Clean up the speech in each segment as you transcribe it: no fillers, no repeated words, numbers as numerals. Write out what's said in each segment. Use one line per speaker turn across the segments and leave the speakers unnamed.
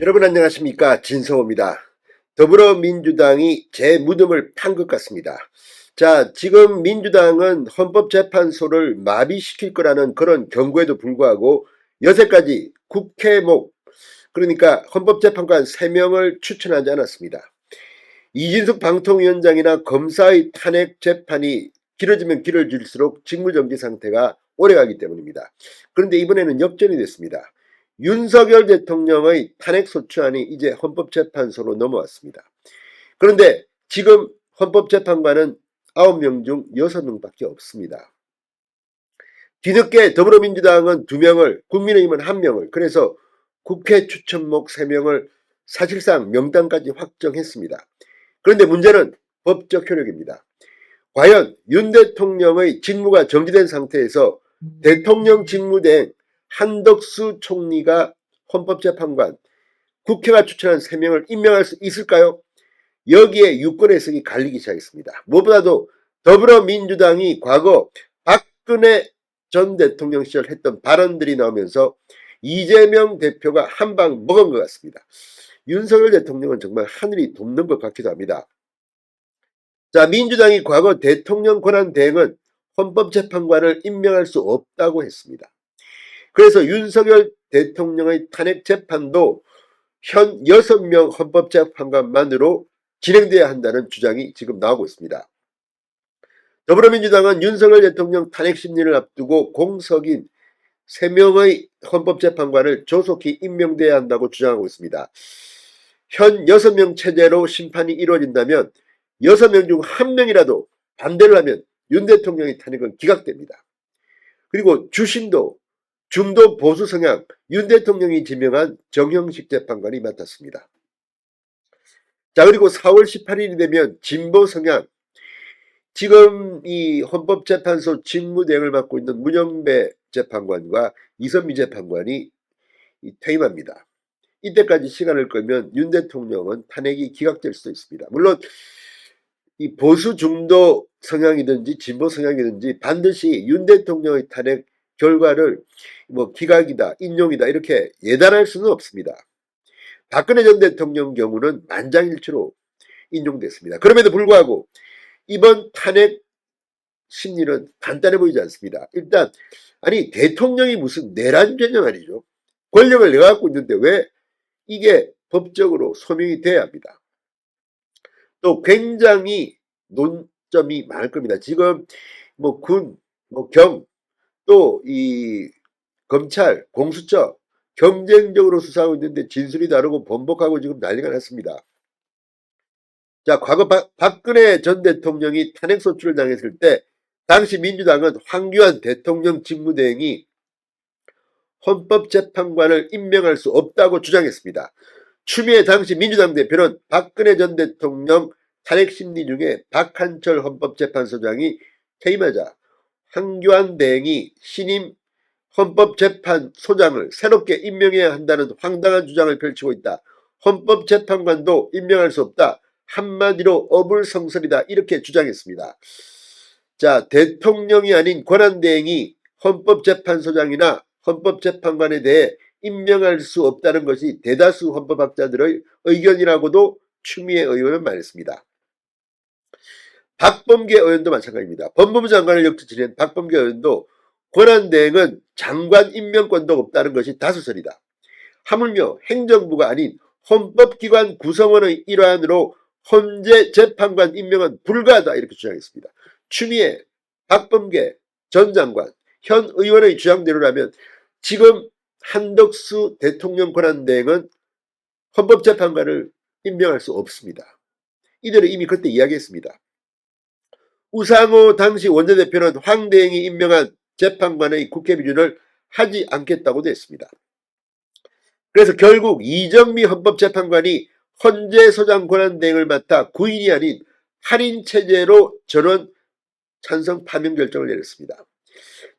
여러분 안녕하십니까, 진성호입니다. 더불어민주당이 제 무덤을 판 것 같습니다. 자, 지금 민주당은 헌법재판소를 마비시킬 거라는 그런 경고에도 불구하고 여태까지 국회목, 그러니까 헌법재판관 3명을 추천하지 않았습니다. 이진숙 방통위원장이나 검사의 탄핵 재판이 길어지면 길어질수록 직무정지 상태가 오래가기 때문입니다. 그런데 이번에는 역전이 됐습니다. 윤석열 대통령의 탄핵소추안이 이제 헌법재판소로 넘어왔습니다. 그런데 지금 헌법재판관은 9명 중 6명밖에 없습니다. 뒤늦게 더불어민주당은 2명을, 국민의힘은 1명을, 그래서 국회 추천목 3명을 사실상 명단까지 확정했습니다. 그런데 문제는 법적 효력입니다. 과연 윤 대통령의 직무가 정지된 상태에서 대통령 직무대행 한덕수 총리가 헌법재판관, 국회가 추천한 3명을 임명할 수 있을까요? 여기에 유권 해석이 갈리기 시작했습니다. 무엇보다도 더불어민주당이 과거 박근혜 전 대통령 시절 했던 발언들이 나오면서 이재명 대표가 한 방 먹은 것 같습니다. 윤석열 대통령은 정말 하늘이 돕는 것 같기도 합니다. 자, 민주당이 과거 대통령 권한 대행은 헌법재판관을 임명할 수 없다고 했습니다. 그래서 윤석열 대통령의 탄핵 재판도 현 6명 헌법재판관만으로 진행돼야 한다는 주장이 지금 나오고 있습니다. 더불어민주당은 윤석열 대통령 탄핵 심리를 앞두고 공석인 3명의 헌법재판관을 조속히 임명돼야 한다고 주장하고 있습니다. 현 6명 체제로 심판이 이루어진다면 6명 중 1명이라도 반대를 하면 윤 대통령의 탄핵은 기각됩니다. 그리고 주심도 중도 보수 성향 윤 대통령이 지명한 정형식 재판관이 맡았습니다. 자, 그리고 4월 18일이 되면 진보 성향, 지금 이 헌법재판소 직무대행을 맡고 있는 문영배 재판관과 이선미 재판관이 퇴임합니다. 이때까지 시간을 끌면 윤 대통령은 탄핵이 기각될 수도 있습니다. 물론 이 보수 중도 성향이든지 진보 성향이든지 반드시 윤 대통령의 탄핵 결과를 뭐 기각이다, 인용이다 이렇게 예단할 수는 없습니다. 박근혜 전 대통령 경우는 만장일치로 인용됐습니다. 그럼에도 불구하고 이번 탄핵 심리는 간단해 보이지 않습니다. 일단 아니 대통령이 무슨 내란죄냐 말이죠. 권력을 내가 갖고 있는데 왜 이게 법적으로 소명이 돼야 합니다. 또 굉장히 논점이 많을 겁니다. 지금 뭐 군, 뭐 경, 또 이 검찰, 공수처 경쟁적으로 수사하고 있는데 진술이 다르고 번복하고 지금 난리가 났습니다. 자, 과거 박근혜 전 대통령이 탄핵소추를 당했을 때 당시 민주당은 황교안 대통령 직무대행이 헌법재판관을 임명할 수 없다고 주장했습니다. 추미애 당시 민주당 대표는 박근혜 전 대통령 탄핵 심리 중에 박한철 헌법재판소장이 퇴임하자 황교안 대행이 신임 헌법재판소장을 새롭게 임명해야 한다는 황당한 주장을 펼치고 있다. 헌법재판관도 임명할 수 없다. 한마디로 어불성설이다. 이렇게 주장했습니다. 자, 대통령이 아닌 권한대행이 헌법재판소장이나 헌법재판관에 대해 임명할 수 없다는 것이 대다수 헌법학자들의 의견이라고도 추미애 의원은 말했습니다. 박범계 의원도 마찬가지입니다. 법무부 장관을 역지 지낸 박범계 의원도 권한대행은 장관 임명권도 없다는 것이 다수설이다. 하물며 행정부가 아닌 헌법기관 구성원의 일환으로 헌재 재판관 임명은 불가하다 이렇게 주장했습니다. 추미애, 박범계 전 장관, 현 의원의 주장대로라면 지금 한덕수 대통령 권한대행은 헌법재판관을 임명할 수 없습니다. 이들은 이미 그때 이야기했습니다. 우상호 당시 원내대표는 황 대행이 임명한 재판관의 국회 비준을 하지 않겠다고도 했습니다. 그래서 결국 이정미 헌법재판관이 헌재소장 권한대행을 맡아 구인이 아닌 할인체제로 전원 찬성 파면 결정을 내렸습니다.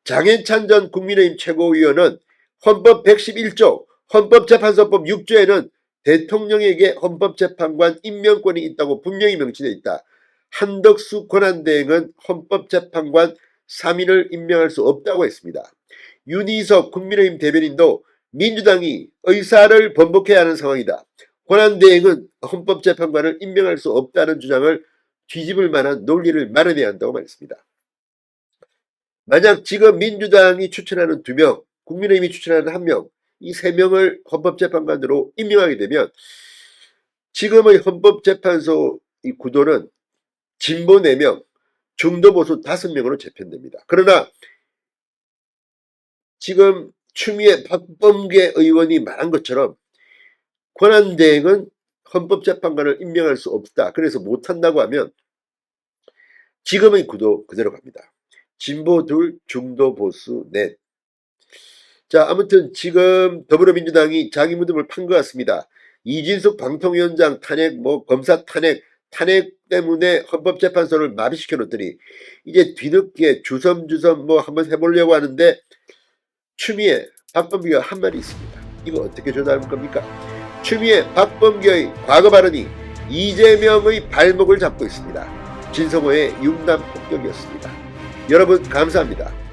장해찬 전 국민의힘 최고위원은 헌법 111조 헌법재판소법 6조에는 대통령에게 헌법재판관 임명권이 있다고 분명히 명시되어 있다. 한덕수 권한대행은 헌법재판관 3인을 임명할 수 없다고 했습니다. 윤희석 국민의힘 대변인도 민주당이 의사를 번복해야 하는 상황이다. 권한대행은 헌법재판관을 임명할 수 없다는 주장을 뒤집을 만한 논리를 마련해야 한다고 말했습니다. 만약 지금 민주당이 추천하는 2명, 국민의힘이 추천하는 1명, 이 3명을 헌법재판관으로 임명하게 되면 지금의 헌법재판소 이 구도는 진보 4명, 중도 보수 5명으로 재편됩니다. 그러나 지금 추미애 박범계 의원이 말한 것처럼 권한대행은 헌법재판관을 임명할 수 없다. 그래서 못한다고 하면 지금의 구도 그대로 갑니다. 진보 2, 중도 보수 4. 자, 아무튼 지금 더불어민주당이 자기 무덤을 판 것 같습니다. 이진숙 방통위원장 탄핵, 검사 탄핵 때문에 헌법재판소를 마비시켜 놓더니 이제 뒤늦게 주섬주섬 한번 해보려고 하는데 추미애 박범계가 한 말이 있습니다. 이거 어떻게 조사할 겁니까? 추미애 박범계의 과거 발언이 이재명의 발목을 잡고 있습니다. 진성호의 융남 폭격이었습니다. 여러분 감사합니다.